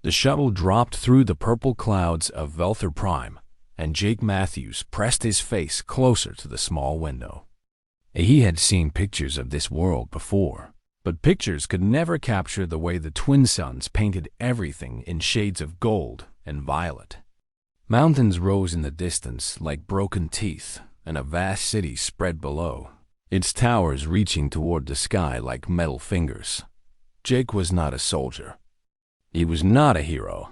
The shuttle dropped through the purple clouds of Velther Prime, and Jake Matthews pressed his face closer to the small window. He had seen pictures of this world before, but pictures could never capture the way the twin suns painted everything in shades of gold and violet. Mountains rose in the distance like broken teeth, and a vast city spread below, its towers reaching toward the sky like metal fingers. Jake was not a soldier. He was not a hero.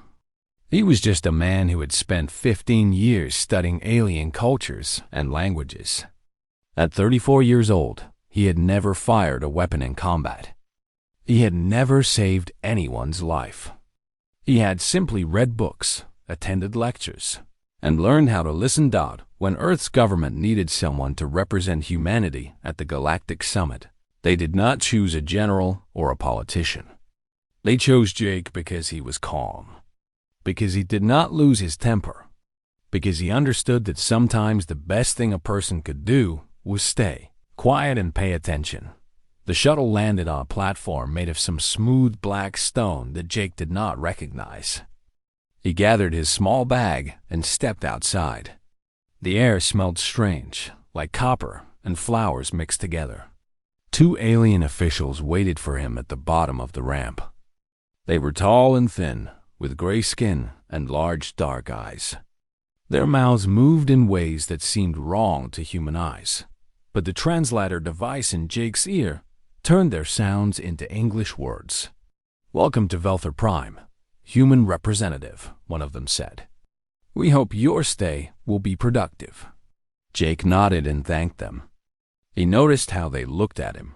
He was just a man who had spent 15 years studying alien cultures and languages. At 34 years old, he had never fired a weapon in combat. He had never saved anyone's life. He had simply read books, attended lectures, and learned how to listen when Earth's government needed someone to represent humanity at the Galactic Summit. They did not choose a general or a politician. They chose Jake because he was calm, because he did not lose his temper, because he understood that sometimes the best thing a person could do was stay quiet and pay attention. The shuttle landed on a platform made of some smooth black stone that Jake did not recognize. He gathered his small bag and stepped outside. The air smelled strange, like copper and flowers mixed together. 2 alien officials waited for him at the bottom of the ramp. They were tall and thin, with gray skin and large dark eyes. Their mouths moved in ways that seemed wrong to human eyes, but the translator device in Jake's ear turned their sounds into English words. "Welcome to Velther Prime, human representative," one of them said. "We hope your stay will be productive." Jake nodded and thanked them. He noticed how they looked at him.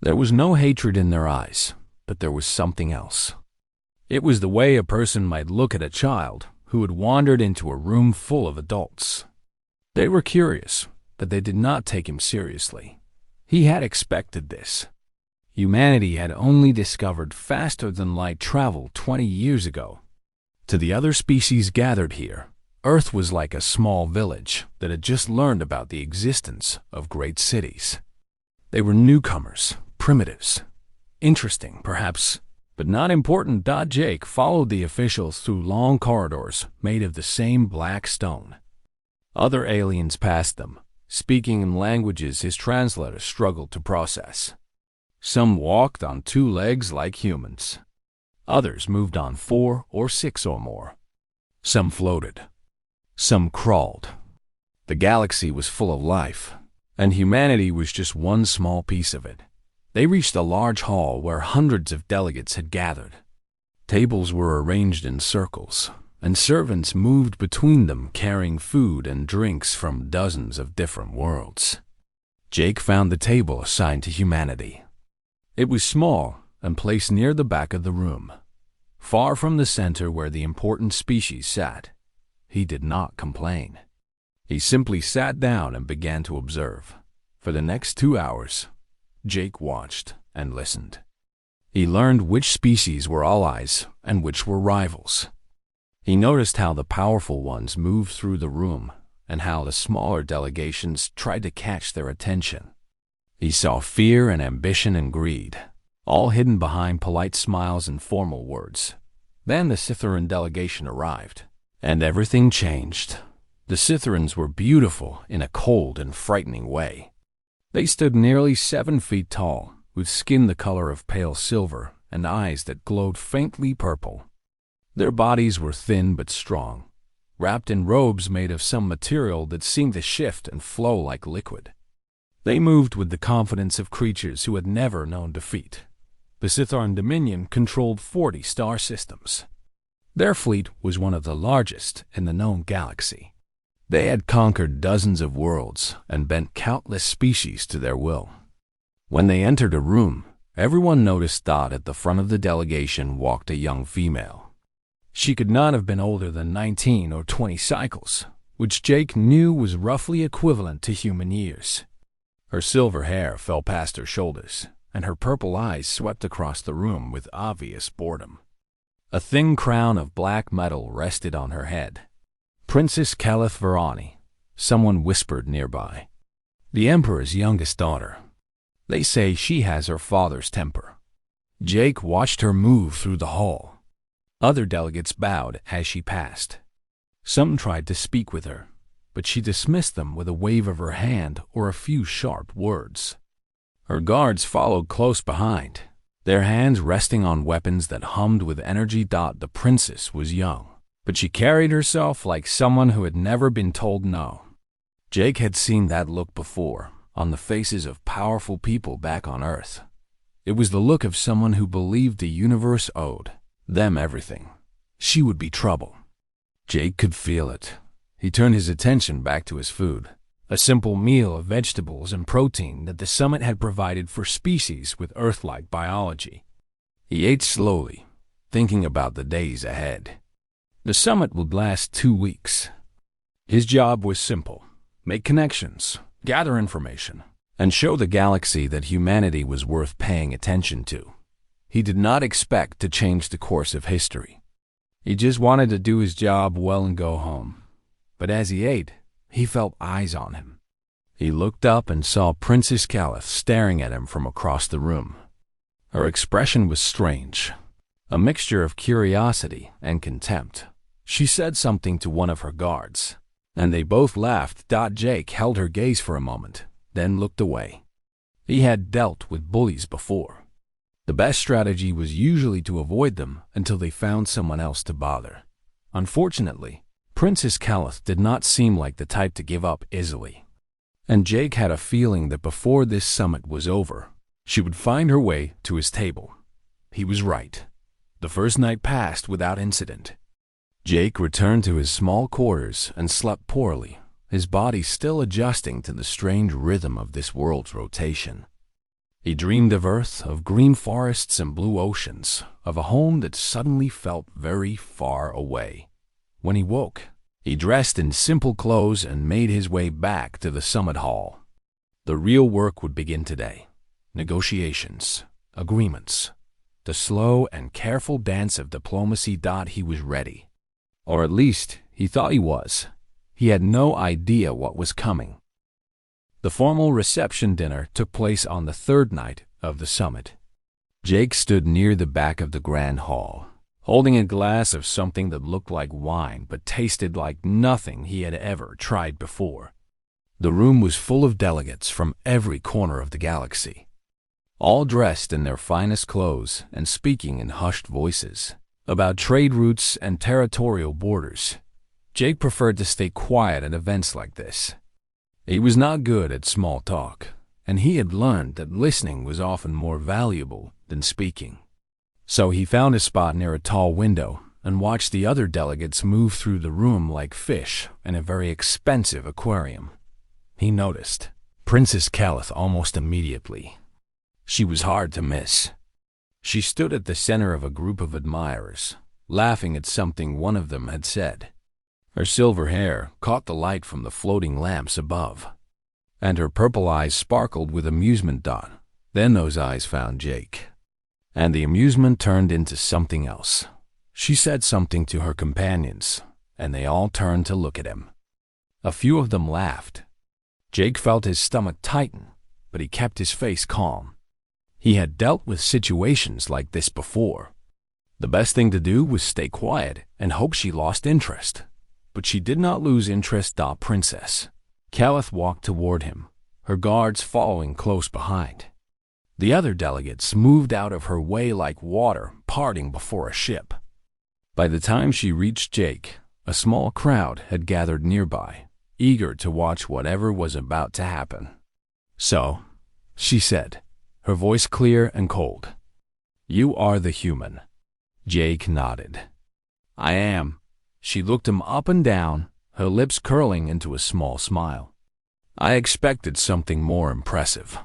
There was no hatred in their eyes, but there was something else. It was the way a person might look at a child who had wandered into a room full of adults. They were curious, but they did not take him seriously. He had expected this. Humanity had only discovered faster-than-light travel 20 years ago. To the other species gathered here, Earth was like a small village that had just learned about the existence of great cities. They were newcomers, primitives. Interesting, perhaps, but not important. Jake followed the officials through long corridors made of the same black stone. Other aliens passed them, speaking in languages his translator struggled to process. Some walked on 2 legs like humans. Others moved on 4 or 6 or more. Some floated. Some crawled. The galaxy was full of life, and humanity was just one small piece of it. They reached a large hall where hundreds of delegates had gathered. Tables were arranged in circles, and servants moved between them carrying food and drinks from dozens of different worlds. Jake found the table assigned to humanity. It was small and placed near the back of the room, far from the center where the important species sat. He did not complain. He simply sat down and began to observe. For the next 2 hours, Jake watched and listened. He learned which species were allies and which were rivals. He noticed how the powerful ones moved through the room and how the smaller delegations tried to catch their attention. He saw fear and ambition and greed, all hidden behind polite smiles and formal words. Then the Cytheran delegation arrived, and everything changed. The Cytherans were beautiful in a cold and frightening way. They stood nearly 7 feet tall, with skin the color of pale silver and eyes that glowed faintly purple. Their bodies were thin but strong, wrapped in robes made of some material that seemed to shift and flow like liquid. They moved with the confidence of creatures who had never known defeat. The Cytheran Dominion controlled 40 star systems. Their fleet was one of the largest in the known galaxy. They had conquered dozens of worlds and bent countless species to their will. When they entered a room, everyone noticed that at the front of the delegation walked a young female. She could not have been older than 19 or 20 cycles, which Jake knew was roughly equivalent to human years. Her silver hair fell past her shoulders, and her purple eyes swept across the room with obvious boredom. A thin crown of black metal rested on her head. "Princess Kellith Verani," someone whispered nearby. "The Emperor's youngest daughter. They say she has her father's temper." Jake watched her move through the hall. Other delegates bowed as she passed. Some tried to speak with her, but she dismissed them with a wave of her hand or a few sharp words. Her guards followed close behind, their hands resting on weapons that hummed with energy. The princess was young, but she carried herself like someone who had never been told no. Jake had seen that look before on the faces of powerful people back on Earth. It was the look of someone who believed the universe owed them everything. She would be trouble. Jake could feel it. He turned his attention back to his food, a simple meal of vegetables and protein that the summit had provided for species with Earth-like biology. He ate slowly, thinking about the days ahead. The summit would last 2 weeks. His job was simple: make connections, gather information, and show the galaxy that humanity was worth paying attention to. He did not expect to change the course of history. He just wanted to do his job well and go home. But as he ate, he felt eyes on him. He looked up and saw Princess Kellith staring at him from across the room. Her expression was strange, a mixture of curiosity and contempt. She said something to one of her guards, and they both laughed. Jake held her gaze for a moment, then looked away. He had dealt with bullies before. The best strategy was usually to avoid them until they found someone else to bother. Unfortunately, Princess Kellith did not seem like the type to give up easily, and Jake had a feeling that before this summit was over, she would find her way to his table. He was right. The first night passed without incident. Jake returned to his small quarters and slept poorly, his body still adjusting to the strange rhythm of this world's rotation. He dreamed of Earth, of green forests and blue oceans, of a home that suddenly felt very far away. When he woke, he dressed in simple clothes and made his way back to the summit hall. The real work would begin today. Negotiations, agreements, the slow and careful dance of diplomacy. He was ready. Or at least, he thought he was. He had no idea what was coming. The formal reception dinner took place on the third night of the summit. Jake stood near the back of the grand hall, holding a glass of something that looked like wine but tasted like nothing he had ever tried before. The room was full of delegates from every corner of the galaxy, all dressed in their finest clothes and speaking in hushed voices about trade routes and territorial borders. Jake preferred to stay quiet at events like this. He was not good at small talk, and he had learned that listening was often more valuable than speaking. So he found a spot near a tall window and watched the other delegates move through the room like fish in a very expensive aquarium. He noticed Princess Kellith almost immediately. She was hard to miss. She stood at the center of a group of admirers, laughing at something one of them had said. Her silver hair caught the light from the floating lamps above, and her purple eyes sparkled with amusement. Then those eyes found Jake, and the amusement turned into something else. She said something to her companions, and they all turned to look at him. A few of them laughed. Jake felt his stomach tighten, but he kept his face calm. He had dealt with situations like this before. The best thing to do was stay quiet and hope she lost interest. But she did not lose interest. Princess Kellith walked toward him, her guards following close behind. The other delegates moved out of her way like water parting before a ship. By the time she reached Jake, a small crowd had gathered nearby, eager to watch whatever was about to happen. "So," she said, her voice clear and cold, "you are the human." Jake nodded. "I am." She looked him up and down, her lips curling into a small smile. "I expected something more impressive.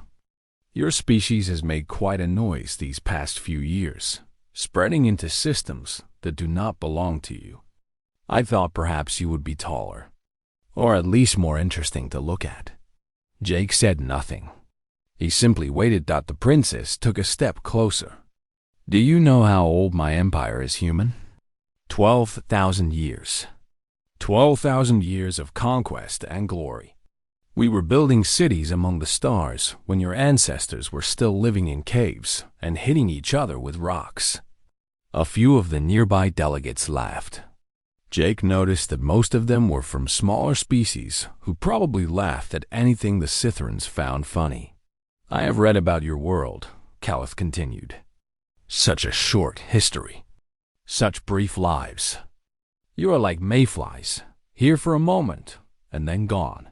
Your species has made quite a noise these past few years, spreading into systems that do not belong to you. I thought perhaps you would be taller, or at least more interesting to look at." Jake said nothing. He simply waited. The princess took a step closer. "Do you know how old my empire is, human? 12,000 years. 12,000 years of conquest and glory. We were building cities among the stars when your ancestors were still living in caves and hitting each other with rocks. A few of the nearby delegates laughed. Jake noticed that most of them were from smaller species who probably laughed at anything the Scytherans found funny. "I have read about your world," Kellith continued. "Such a short history. Such brief lives. You are like mayflies, here for a moment and then gone.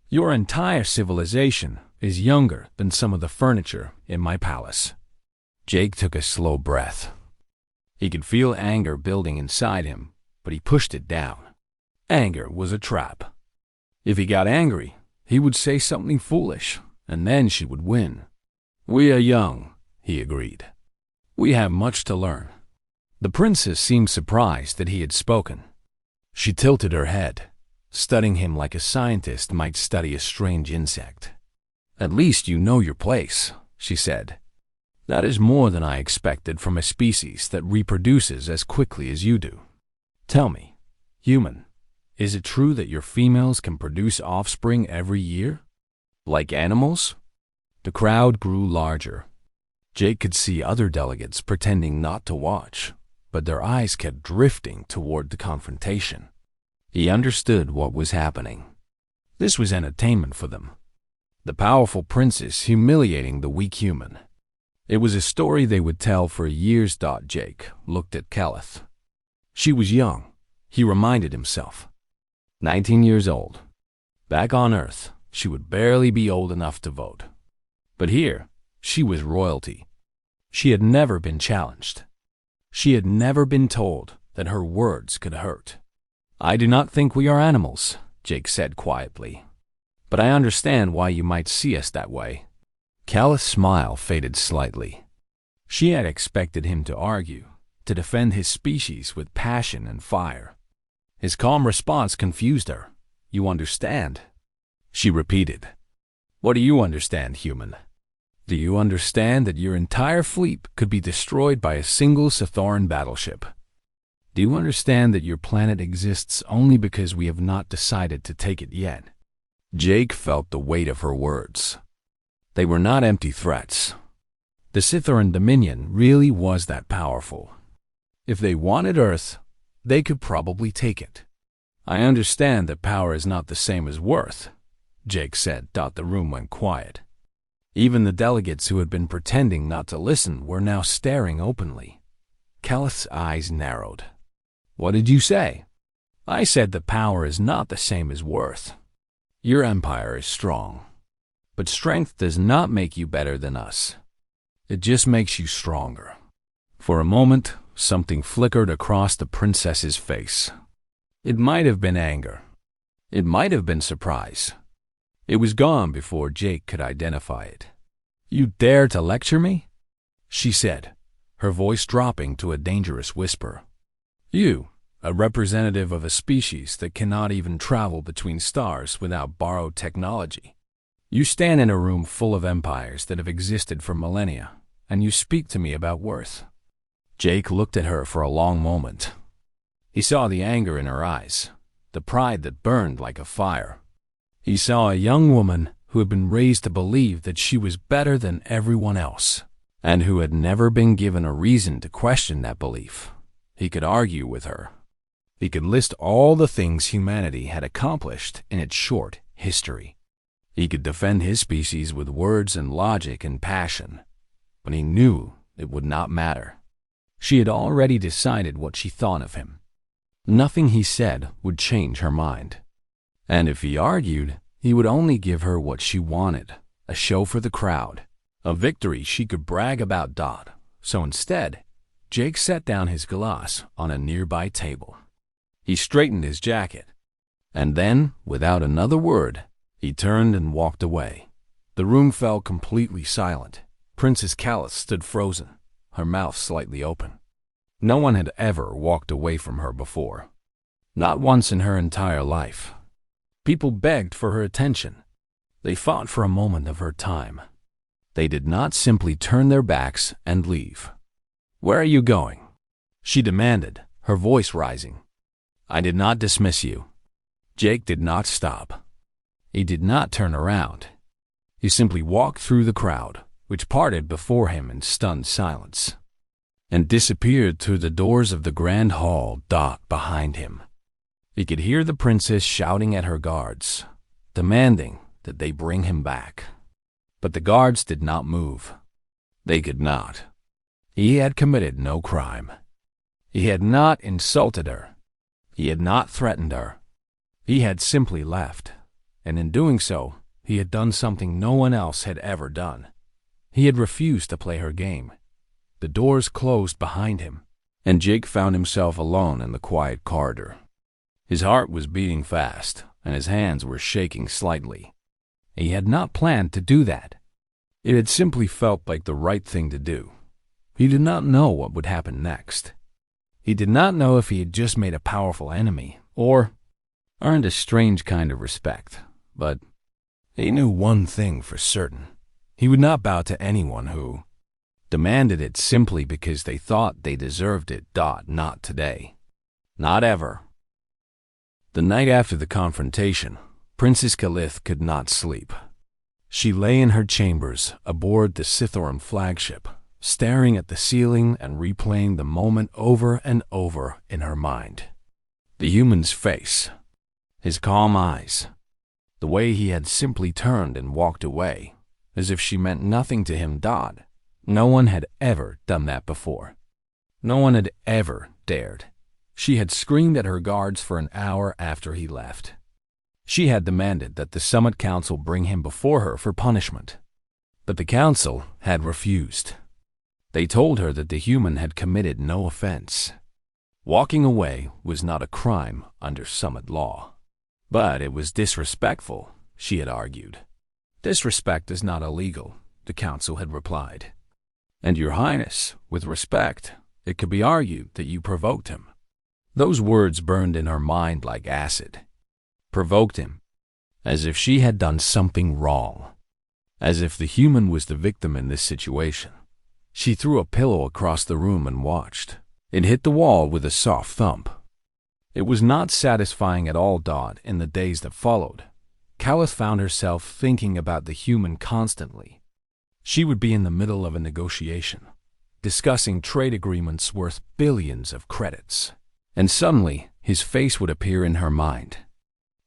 Your entire civilization is younger than some of the furniture in my palace." Jake took a slow breath. He could feel anger building inside him, but he pushed it down. Anger was a trap. If he got angry, he would say something foolish, and then she would win. "We are young," he agreed. "We have much to learn." The princess seemed surprised that he had spoken. She tilted her head, studying him like a scientist might study a strange insect. "At least you know your place," she said. "That is more than I expected from a species that reproduces as quickly as you do. Tell me, human, is it true that your females can produce offspring every year? Like animals?" The crowd grew larger. Jake could see other delegates pretending not to watch, but their eyes kept drifting toward the confrontation. He understood what was happening. This was entertainment for them. The powerful princess humiliating the weak human. It was a story they would tell for years. Jake looked at Kellith. She was young, he reminded himself. 19 years old. Back on Earth, she would barely be old enough to vote. But here, she was royalty. She had never been challenged. She had never been told that her words could hurt. "I do not think we are animals," Jake said quietly. "But I understand why you might see us that way." Kellith's smile faded slightly. She had expected him to argue, to defend his species with passion and fire. His calm response confused her. "You understand?" She repeated. "What do you understand, human? Do you understand that your entire fleet could be destroyed by a single Scythoran battleship? Do you understand that your planet exists only because we have not decided to take it yet?" Jake felt the weight of her words. They were not empty threats. The Scythoran dominion really was that powerful. If they wanted Earth, they could probably take it. "I understand that power is not the same as worth," Jake said. The room went quiet. Even the delegates who had been pretending not to listen were now staring openly. Kellith's eyes narrowed. "What did you say?" "I said that power is not the same as worth. Your empire is strong, but strength does not make you better than us. It just makes you stronger." For a moment, something flickered across the princess's face. It might have been anger. It might have been surprise. It was gone before Jake could identify it. "You dare to lecture me?" she said, her voice dropping to a dangerous whisper. "You, a representative of a species that cannot even travel between stars without borrowed technology. You stand in a room full of empires that have existed for millennia, and you speak to me about worth." Jake looked at her for a long moment. He saw the anger in her eyes, the pride that burned like a fire. He saw a young woman who had been raised to believe that she was better than everyone else, and who had never been given a reason to question that belief. He could argue with her. He could list all the things humanity had accomplished in its short history. He could defend his species with words and logic and passion, but he knew it would not matter. She had already decided what she thought of him. Nothing he said would change her mind. And if he argued, he would only give her what she wanted, a show for the crowd, a victory she could brag about. So instead, Jake set down his glass on a nearby table. He straightened his jacket, and then, without another word, he turned and walked away. The room fell completely silent. Princess Kellith stood frozen, her mouth slightly open. No one had ever walked away from her before. Not once in her entire life. People begged for her attention. They fought for a moment of her time. They did not simply turn their backs and leave. "Where are you going?" she demanded, her voice rising. "I did not dismiss you." Jake did not stop. He did not turn around. He simply walked through the crowd, which parted before him in stunned silence. and disappeared through the doors of the grand hall behind him. He could hear the princess shouting at her guards, demanding that they bring him back. But the guards did not move. They could not. He had committed no crime. He had not insulted her. He had not threatened her. He had simply left, and in doing so, he had done something no one else had ever done. He had refused to play her game. The doors closed behind him, and Jake found himself alone in the quiet corridor. His heart was beating fast, and his hands were shaking slightly. He had not planned to do that. It had simply felt like the right thing to do. He did not know what would happen next. He did not know if he had just made a powerful enemy, or earned a strange kind of respect, but he knew one thing for certain. He would not bow to anyone who demanded it simply because they thought they deserved it. Not today. Not ever. The night after the confrontation, Princess Kellith could not sleep. She lay in her chambers aboard the Sithorn flagship, staring at the ceiling and replaying the moment over and over in her mind. The human's face, his calm eyes, the way he had simply turned and walked away, as if she meant nothing to him. No one had ever done that before. No one had ever dared. She had screamed at her guards for an hour after he left. She had demanded that the Summit Council bring him before her for punishment. But the council had refused. They told her that the human had committed no offense. Walking away was not a crime under Summit law. But it was disrespectful, she had argued. Disrespect is not illegal, the council had replied. And Your Highness, with respect, it could be argued that you provoked him. Those words burned in her mind like acid. Provoked him, as if she had done something wrong, as if the human was the victim in this situation. She threw a pillow across the room and watched. It hit the wall with a soft thump. It was not satisfying at all. In the days that followed, Kellith found herself thinking about the human constantly. She would be in the middle of a negotiation, discussing trade agreements worth billions of credits, and suddenly his face would appear in her mind.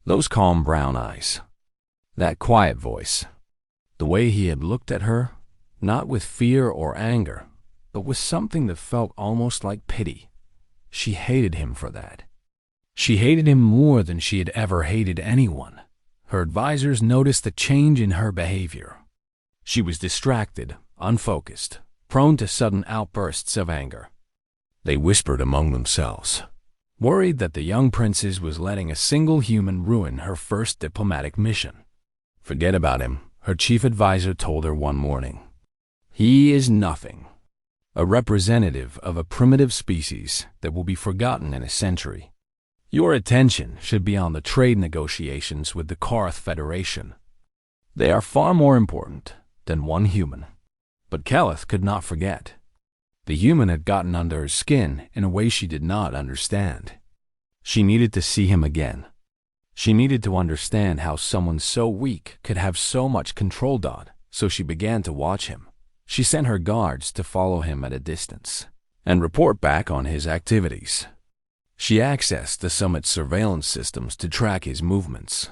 Those calm brown eyes, that quiet voice, the way he had looked at her, not with fear or anger, but with something that felt almost like pity. She hated him for that. She hated him more than she had ever hated anyone. Her advisors noticed the change in her behavior. She was distracted, unfocused, prone to sudden outbursts of anger. They whispered among themselves, worried that the young princess was letting a single human ruin her first diplomatic mission. Forget about him, her chief advisor told her one morning. He is nothing. A representative of a primitive species that will be forgotten in a century. Your attention should be on the trade negotiations with the Korath Federation. They are far more important than one human. But Kellith could not forget. The human had gotten under her skin in a way she did not understand. She needed to see him again. She needed to understand how someone so weak could have so much control. So she began to watch him. She sent her guards to follow him at a distance and report back on his activities. She accessed the Summit's surveillance systems to track his movements.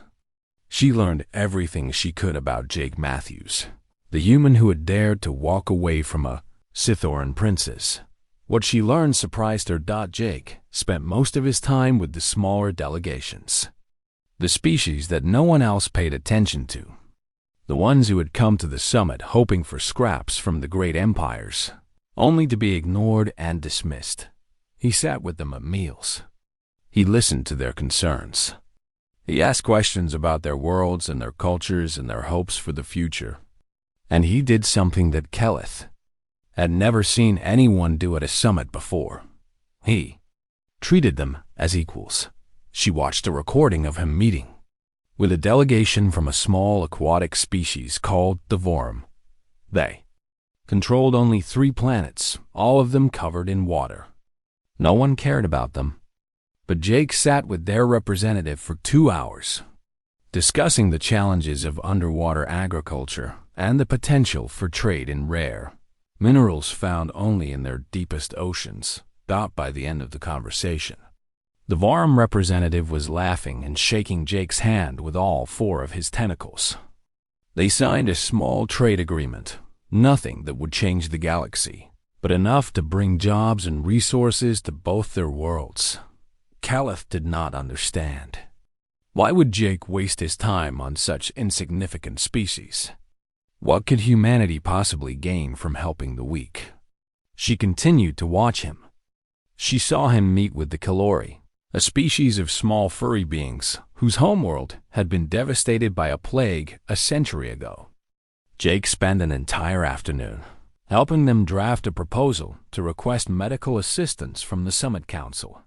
She learned everything she could about Jake Matthews, the human who had dared to walk away from a Sithorn princess. What she learned surprised her. Jake spent most of his time with the smaller delegations, the species that no one else paid attention to, the ones who had come to the summit hoping for scraps from the great empires, only to be ignored and dismissed. He sat with them at meals. He listened to their concerns. He asked questions about their worlds and their cultures and their hopes for the future. And he did something that Kellith had never seen anyone do at a summit before. He treated them as equals. She watched a recording of him meeting with a delegation from a small aquatic species called the Vorum. They controlled only 3 planets, all of them covered in water. No one cared about them. But Jake sat with their representative for 2 hours, discussing the challenges of underwater agriculture and the potential for trade in rare, minerals found only in their deepest oceans, by the end of the conversation. The Varum representative was laughing and shaking Jake's hand with all 4 of his tentacles. They signed a small trade agreement, nothing that would change the galaxy, but enough to bring jobs and resources to both their worlds. Kellith did not understand. Why would Jake waste his time on such insignificant species? What could humanity possibly gain from helping the weak? She continued to watch him. She saw him meet with the Kalori, a species of small furry beings whose homeworld had been devastated by a plague a century ago. Jake spent an entire afternoon helping them draft a proposal to request medical assistance from the Summit Council.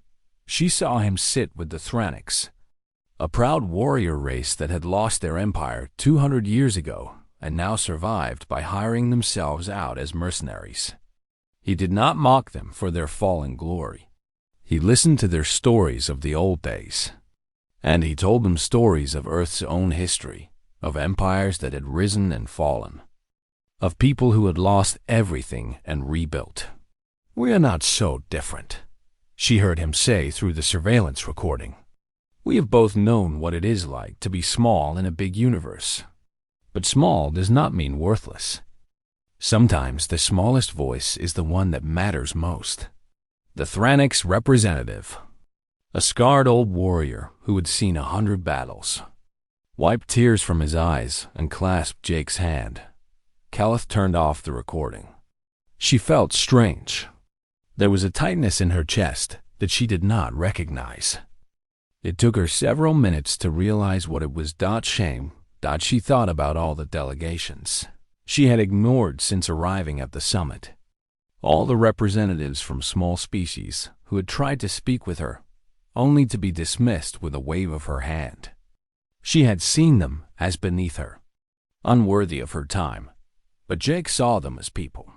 She saw him sit with the Thranics, a proud warrior race that had lost their empire 200 years ago and now survived by hiring themselves out as mercenaries. He did not mock them for their fallen glory. He listened to their stories of the old days, and he told them stories of Earth's own history, of empires that had risen and fallen, of people who had lost everything and rebuilt. "We are not so different," she heard him say through the surveillance recording. "We have both known what it is like to be small in a big universe. But small does not mean worthless. Sometimes the smallest voice is the one that matters most." The Thranic's representative, a scarred old warrior who had seen 100 battles, wiped tears from his eyes and clasped Jake's hand. Kellith turned off the recording. She felt strange. There was a tightness in her chest that she did not recognize. It took her several minutes to realize what it was. Shame. She thought about all the delegations she had ignored since arriving at the summit. All the representatives from small species who had tried to speak with her, only to be dismissed with a wave of her hand. She had seen them as beneath her, unworthy of her time, but Jake saw them as people.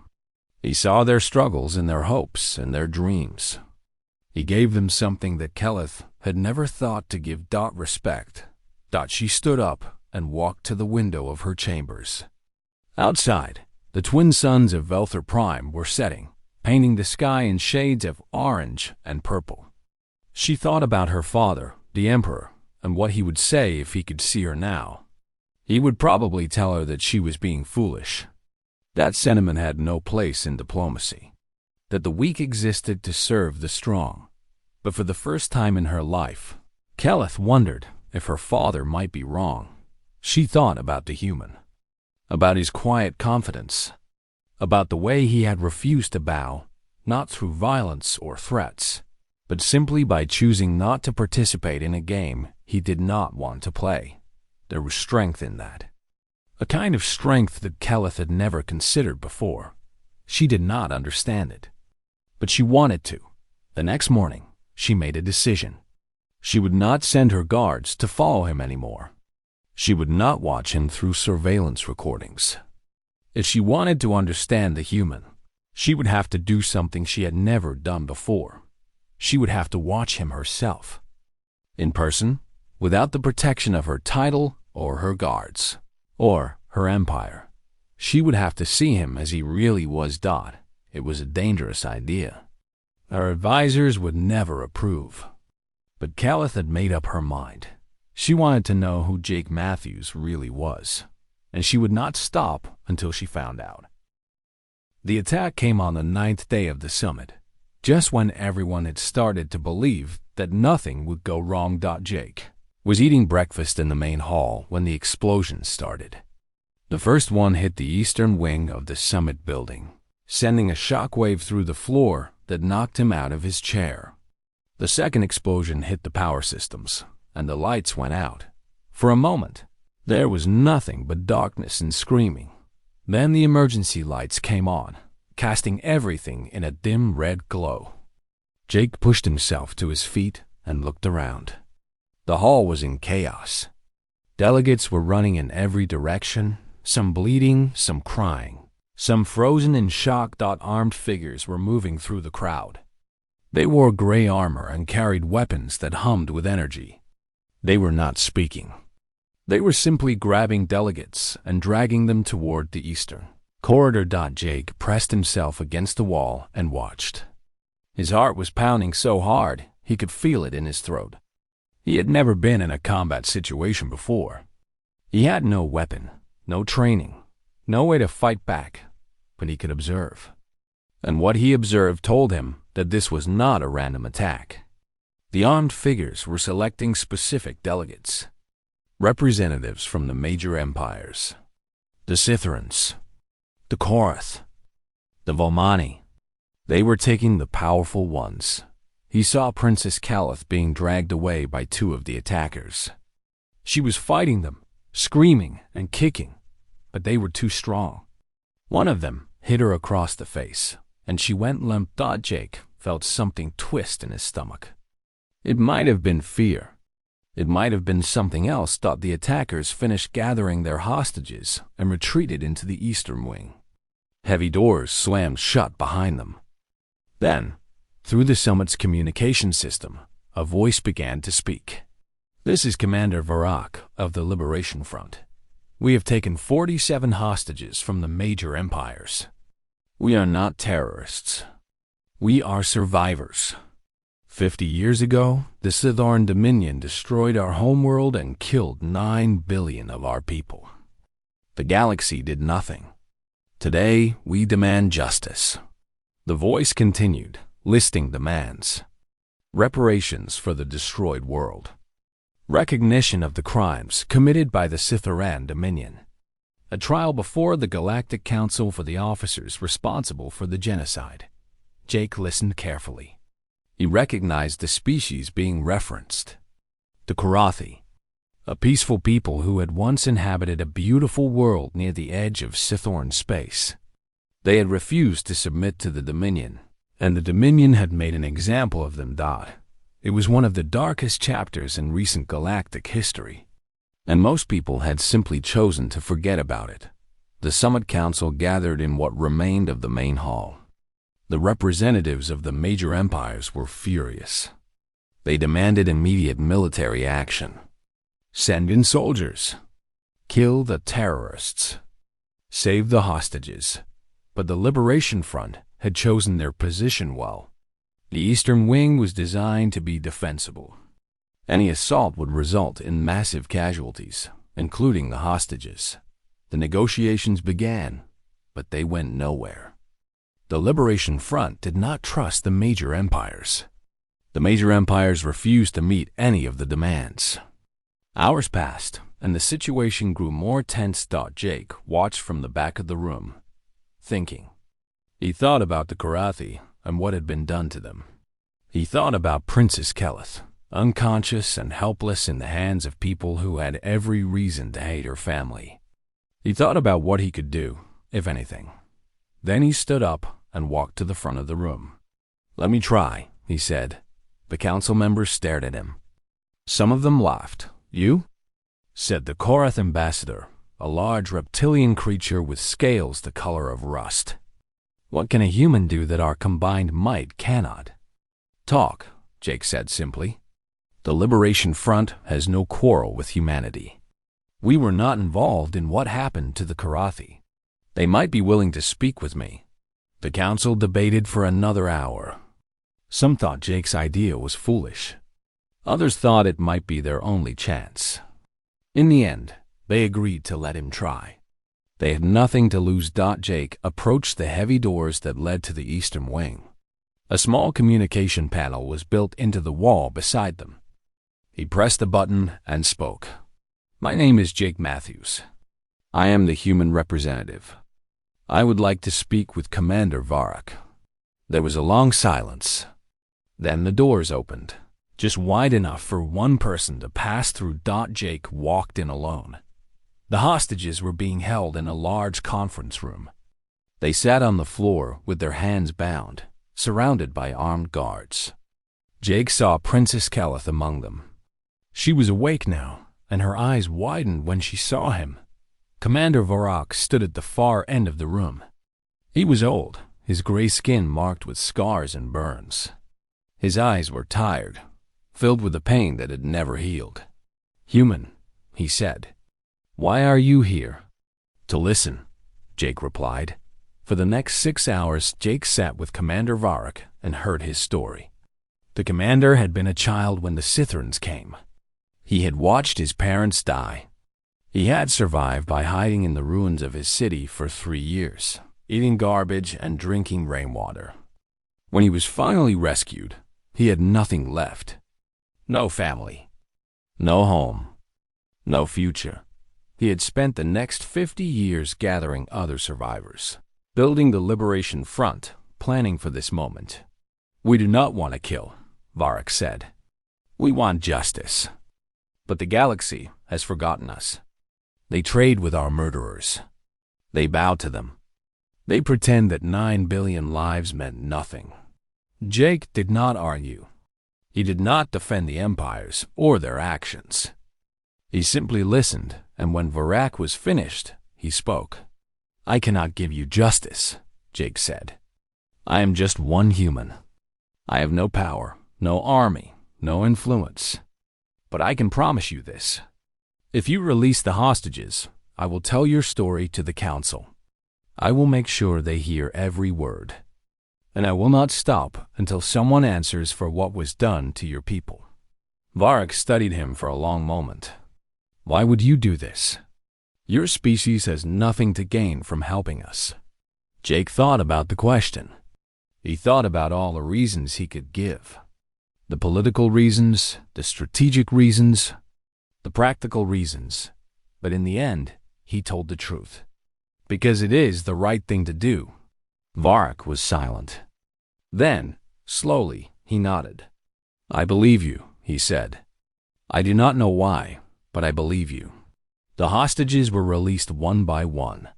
He saw their struggles and their hopes and their dreams. He gave them something that Kellith had never thought to give. Respect. She stood up and walked to the window of her chambers. Outside, the twin suns of Velthor Prime were setting, painting the sky in shades of orange and purple. She thought about her father, the Emperor, and what he would say if he could see her now. He would probably tell her that she was being foolish. That sentiment had no place in diplomacy. That the weak existed to serve the strong. But for the first time in her life, Kellith wondered if her father might be wrong. She thought about the human, about his quiet confidence, about the way he had refused to bow, not through violence or threats, but simply by choosing not to participate in a game he did not want to play. There was strength in that. A kind of strength that Kellith had never considered before. She did not understand it, but she wanted to. The next morning, she made a decision. She would not send her guards to follow him anymore. She would not watch him through surveillance recordings. If she wanted to understand the human, she would have to do something she had never done before. She would have to watch him herself, in person, without the protection of her title or her guards, or her empire. She would have to see him as he really was. It was a dangerous idea. Her advisors would never approve. But Kellith had made up her mind. She wanted to know who Jake Matthews really was, and she would not stop until she found out. The attack came on the 9th day of the summit, just when everyone had started to believe that nothing would go wrong. Jake was eating breakfast in the main hall when the explosion started. The first one hit the eastern wing of the summit building, sending a shockwave through the floor that knocked him out of his chair. The second explosion hit the power systems, and the lights went out. For a moment, there was nothing but darkness and screaming. Then the emergency lights came on, casting everything in a dim red glow. Jake pushed himself to his feet and looked around. The hall was in chaos. Delegates were running in every direction, some bleeding, some crying, some frozen in shock. Armed figures were moving through the crowd. They wore gray armor and carried weapons that hummed with energy. They were not speaking. They were simply grabbing delegates and dragging them toward the eastern, Corridor. Jake pressed himself against the wall and watched. His heart was pounding so hard he could feel it in his throat. He had never been in a combat situation before. He had no weapon, no training, no way to fight back, but he could observe. And what he observed told him that this was not a random attack. The armed figures were selecting specific delegates, representatives from the major empires, the Scytherans, the Korath, the Volmani. They were taking the powerful ones. He saw Princess Kellith being dragged away by two of the attackers. She was fighting them, screaming and kicking, but they were too strong. One of them hit her across the face, and she went limp. Jake felt something twist in his stomach. It might have been fear. It might have been something else. The attackers finished gathering their hostages and retreated into the eastern wing. Heavy doors slammed shut behind them. Then, through the summit's communication system, a voice began to speak. "This is Commander Varrock of the Liberation Front. We have taken 47 hostages from the major empires. We are not terrorists. We are survivors. 50 years ago, the Scytherran Dominion destroyed our homeworld and killed 9 billion of our people. The galaxy did nothing. Today, we demand justice." The voice continued, listing demands. Reparations for the destroyed world. Recognition of the crimes committed by the Scytherran Dominion. A trial before the Galactic Council for the officers responsible for the genocide. Jake listened carefully. He recognized the species being referenced. The Korathi, a peaceful people who had once inhabited a beautiful world near the edge of Scytherran space. They had refused to submit to the Dominion, and the Dominion had made an example of them. It was one of the darkest chapters in recent galactic history, and most people had simply chosen to forget about it. The Summit Council gathered in what remained of the main hall. The representatives of the major empires were furious. They demanded immediate military action. Send in soldiers. Kill the terrorists. Save the hostages. But the Liberation Front had chosen their position well. The Eastern Wing was designed to be defensible. Any assault would result in massive casualties, including the hostages. The negotiations began, but they went nowhere. The Liberation Front did not trust the major empires. The major empires refused to meet any of the demands. Hours passed, and the situation grew more tense. Jake watched from the back of the room, thinking. He thought about the Korathi and what had been done to them. He thought about Princess Kellith, unconscious and helpless in the hands of people who had every reason to hate her family. He thought about what he could do, if anything. Then he stood up and walked to the front of the room. "Let me try," he said. The council members stared at him. Some of them laughed. "You?" said the Korath ambassador, a large reptilian creature with scales the color of rust. "What can a human do that our combined might cannot?" "Talk," Jake said simply. "The Liberation Front has no quarrel with humanity. We were not involved in what happened to the Korathi. They might be willing to speak with me." The council debated for another hour. Some thought Jake's idea was foolish. Others thought it might be their only chance. In the end, they agreed to let him try. They had nothing to lose. Jake approached the heavy doors that led to the eastern wing. A small communication panel was built into the wall beside them. He pressed a button and spoke. "My name is Jake Matthews. I am the human representative. I would like to speak with Commander Varrock." There was a long silence. Then the doors opened, just wide enough for one person to pass through. Jake walked in alone. The hostages were being held in a large conference room. They sat on the floor with their hands bound, surrounded by armed guards. Jake saw Princess Kellith among them. She was awake now, and her eyes widened when she saw him. Commander Varrock stood at the far end of the room. He was old, his gray skin marked with scars and burns. His eyes were tired, filled with a pain that had never healed. "Human," he said. "Why are you here?" "To listen," Jake replied. For the next 6 hours, Jake sat with Commander Varric and heard his story. The commander had been a child when the Scythrans came. He had watched his parents die. He had survived by hiding in the ruins of his city for 3 years, eating garbage and drinking rainwater. When he was finally rescued, he had nothing left. No family, no home, no future. He had spent the next 50 years gathering other survivors, building the Liberation Front, planning for this moment. We do not want to kill, Varric said. We want justice. But the galaxy has forgotten us. They trade with our murderers. They bow to them. They pretend that 9 billion lives meant nothing. Jake did not argue. He did not defend the empires or their actions. He simply listened, and when Varric was finished, he spoke. I cannot give you justice, Jake said. I am just one human. I have no power, no army, no influence. But I can promise you this. If you release the hostages, I will tell your story to the council. I will make sure they hear every word. And I will not stop until someone answers for what was done to your people. Varric studied him for a long moment. Why would you do this? Your species has nothing to gain from helping us. Jake thought about the question. He thought about all the reasons he could give. The political reasons, the strategic reasons, the practical reasons. But in the end, he told the truth. Because it is the right thing to do. Varric was silent. Then, slowly, he nodded. I believe you, he said. I do not know why, but I believe you. The hostages were released one by one.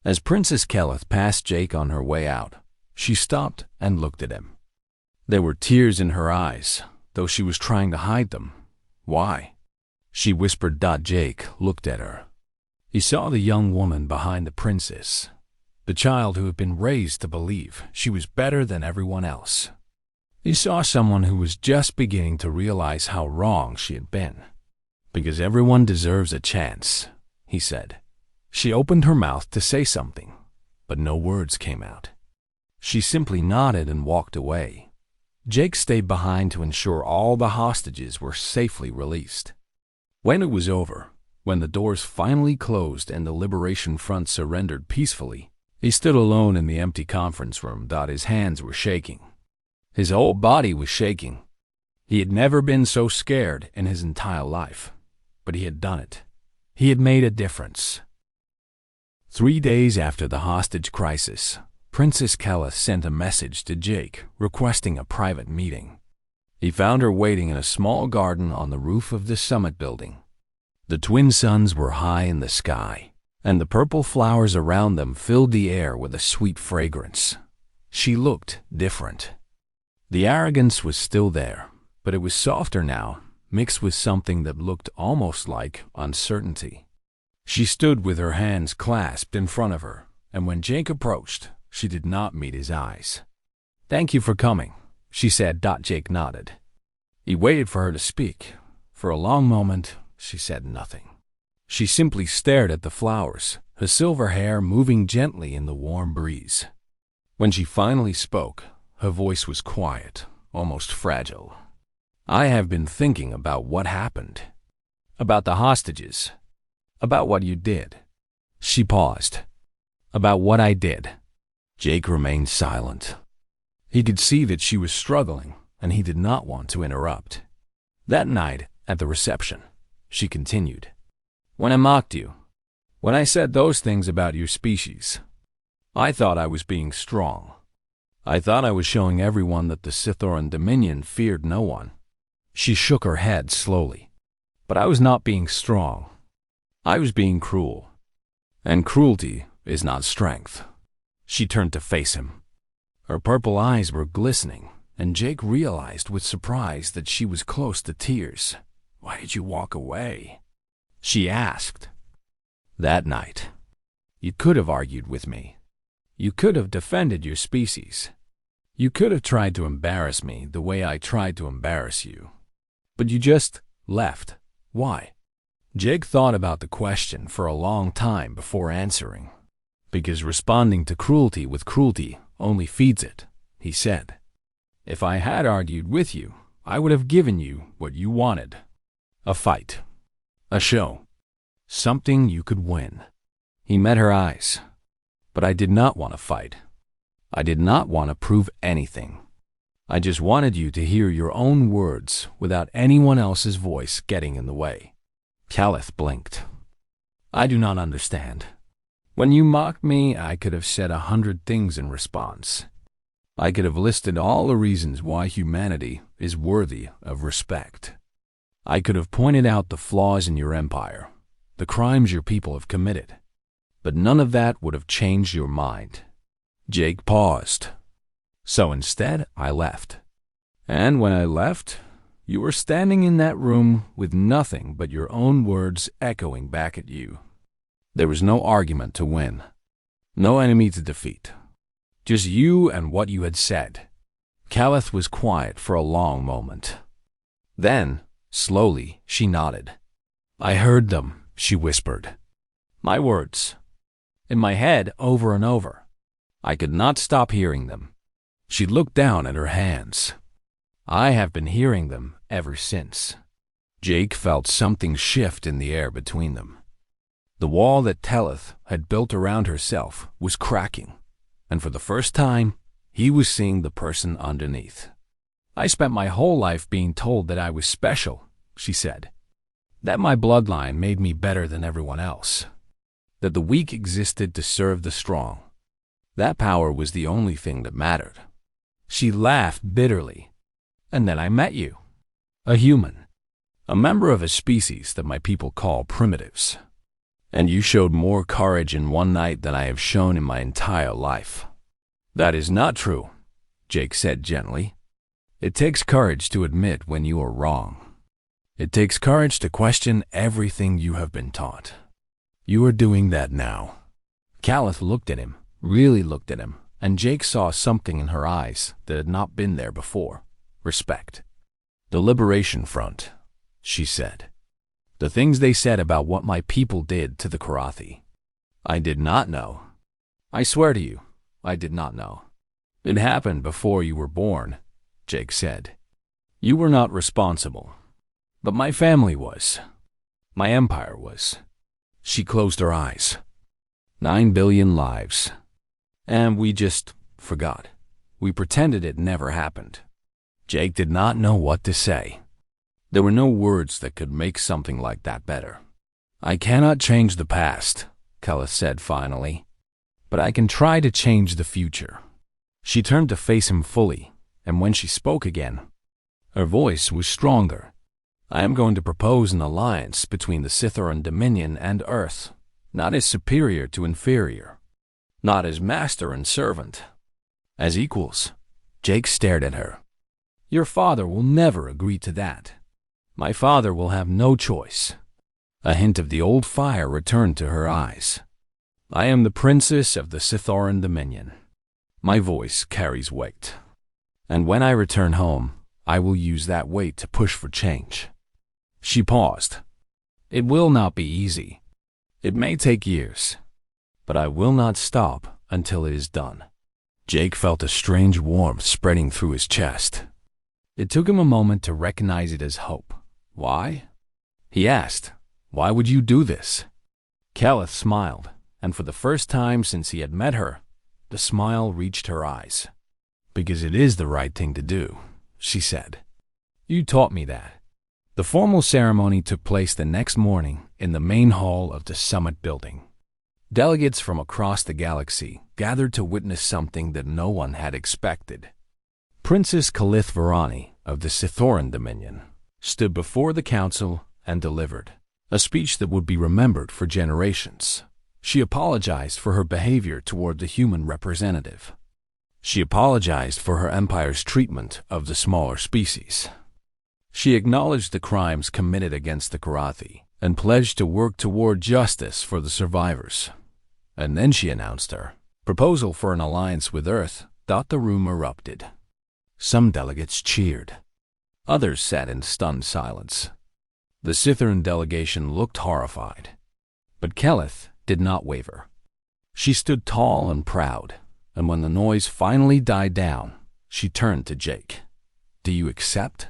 As Princess Kellith passed Jake on her way out, she stopped and looked at him. There were tears in her eyes, though she was trying to hide them. Why? She whispered. Jake looked at her. He saw the young woman behind the princess, the child who had been raised to believe she was better than everyone else. He saw someone who was just beginning to realize how wrong she had been. Because everyone deserves a chance, he said. She opened her mouth to say something, but no words came out. She simply nodded and walked away. Jake stayed behind to ensure all the hostages were safely released. When it was over, when the doors finally closed and the Liberation Front surrendered peacefully, he stood alone in the empty conference room. His hands were shaking. His whole body was shaking. He had never been so scared in his entire life. But he had done it. He had made a difference. 3 days after the hostage crisis, Princess Kellith sent a message to Jake requesting a private meeting. He found her waiting in a small garden on the roof of the summit building. The twin suns were high in the sky, and the purple flowers around them filled the air with a sweet fragrance. She looked different. The arrogance was still there, but it was softer now, mixed with something that looked almost like uncertainty. She stood with her hands clasped in front of her, and when Jake approached, she did not meet his eyes. Thank you for coming, she said. Jake nodded. He waited for her to speak. For a long moment, she said nothing. She simply stared at the flowers, her silver hair moving gently in the warm breeze. When she finally spoke, her voice was quiet, almost fragile. I have been thinking about what happened, about the hostages, about what you did. She paused. About what I did. Jake remained silent. He could see that she was struggling, and he did not want to interrupt. That night, at the reception, she continued. When I mocked you, when I said those things about your species, I thought I was being strong. I thought I was showing everyone that the Scythoran Dominion feared no one. She shook her head slowly. But I was not being strong. I was being cruel. And cruelty is not strength. She turned to face him. Her purple eyes were glistening, and Jake realized with surprise that she was close to tears. Why did you walk away? She asked. That night, you could have argued with me. You could have defended your species. You could have tried to embarrass me the way I tried to embarrass you. But you just left. Why? Jake thought about the question for a long time before answering. because responding to cruelty with cruelty only feeds it, he said. If I had argued with you, I would have given you what you wanted. A fight. A show. Something you could win. He met her eyes. But I did not want to fight. I did not want to prove anything. I just wanted you to hear your own words without anyone else's voice getting in the way. Kellith blinked. I do not understand. When you mocked me, I could have said 100 things in response. I could have listed all the reasons why humanity is worthy of respect. I could have pointed out the flaws in your empire, the crimes your people have committed. But none of that would have changed your mind. Jake paused. So instead, I left. And when I left, you were standing in that room with nothing but your own words echoing back at you. There was no argument to win, no enemy to defeat, just you and what you had said. Kellith was quiet for a long moment. Then, slowly, she nodded. I heard them, she whispered. My words. In my head, over and over. I could not stop hearing them. She looked down at her hands. I have been hearing them ever since. Jake felt something shift in the air between them. The wall that Kellith had built around herself was cracking, and for the first time, he was seeing the person underneath. I spent my whole life being told that I was special, she said. That my bloodline made me better than everyone else. That the weak existed to serve the strong. That power was the only thing that mattered. She laughed bitterly. And then I met you. A human. A member of a species that my people call primitives. And you showed more courage in one night than I have shown in my entire life. That is not true, Jake said gently. It takes courage to admit when you are wrong. It takes courage to question everything you have been taught. You are doing that now. Kellith looked at him, really looked at him, and Jake saw something in her eyes that had not been there before. Respect. The Liberation Front, she said. The things they said about what my people did to the Karathi. I did not know. I swear to you, I did not know. It happened before you were born, Jake said. You were not responsible. But my family was. My empire was. She closed her eyes. 9 billion lives. And we just forgot. We pretended it never happened. Jake did not know what to say. There were no words that could make something like that better. I cannot change the past, Kellith said finally, but I can try to change the future. She turned to face him fully, and when she spoke again, her voice was stronger. I am going to propose an alliance between the Scytheran Dominion and Earth, not as superior to inferior, not as master and servant, as equals. Jake stared at her. Your father will never agree to that. My father will have no choice. A hint of the old fire returned to her eyes. I am the princess of the Scytheran Dominion. My voice carries weight. And when I return home, I will use that weight to push for change. She paused. It will not be easy. It may take years. But I will not stop until it is done. Jake felt a strange warmth spreading through his chest. It took him a moment to recognize it as hope. Why? He asked, why would you do this? Kellith smiled, and for the first time since he had met her, the smile reached her eyes. Because it is the right thing to do, she said. You taught me that. The formal ceremony took place the next morning in the main hall of the summit building. Delegates from across the galaxy gathered to witness something that no one had expected. Princess Kellith Varani of the Scytheran Dominion stood before the council and delivered a speech that would be remembered for generations. She apologized for her behavior toward the human representative. She apologized for her empire's treatment of the smaller species. She acknowledged the crimes committed against the Karathi and pledged to work toward justice for the survivors. And then she announced her proposal for an alliance with Earth. The room erupted. Some delegates cheered. Others sat in stunned silence. The Scytheran delegation looked horrified. But Kellith did not waver. She stood tall and proud, and when the noise finally died down, she turned to Jake. "Do you accept?"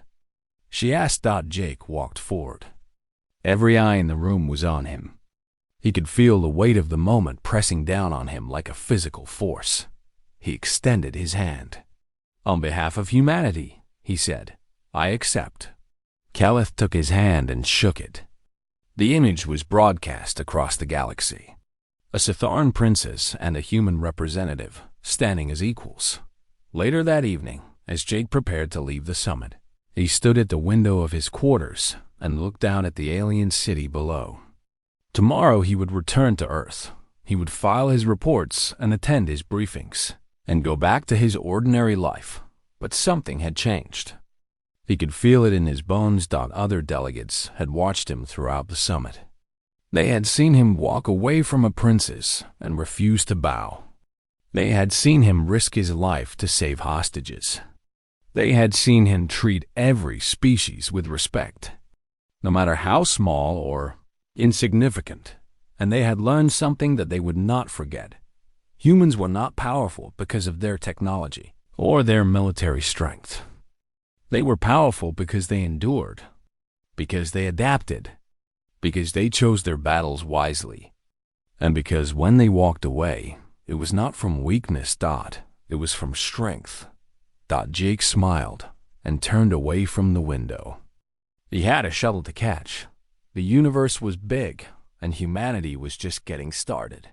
she asked. Jake walked forward. Every eye in the room was on him. He could feel the weight of the moment pressing down on him like a physical force. He extended his hand. "On behalf of humanity," he said, "I accept." Kellith took his hand and shook it. The image was broadcast across the galaxy. A Sitharan princess and a human representative, standing as equals. Later that evening, as Jake prepared to leave the summit, he stood at the window of his quarters and looked down at the alien city below. Tomorrow he would return to Earth. He would file his reports and attend his briefings, and go back to his ordinary life. But something had changed. He could feel it in his bones. Other delegates had watched him throughout the summit. They had seen him walk away from a princess and refuse to bow. They had seen him risk his life to save hostages. They had seen him treat every species with respect, no matter how small or insignificant, and they had learned something that they would not forget. Humans were not powerful because of their technology or their military strength. They were powerful because they endured, because they adapted, because they chose their battles wisely, and because when they walked away, it was not from weakness. It was from strength. Jake smiled and turned away from the window. He had a shuttle to catch. The universe was big, and humanity was just getting started.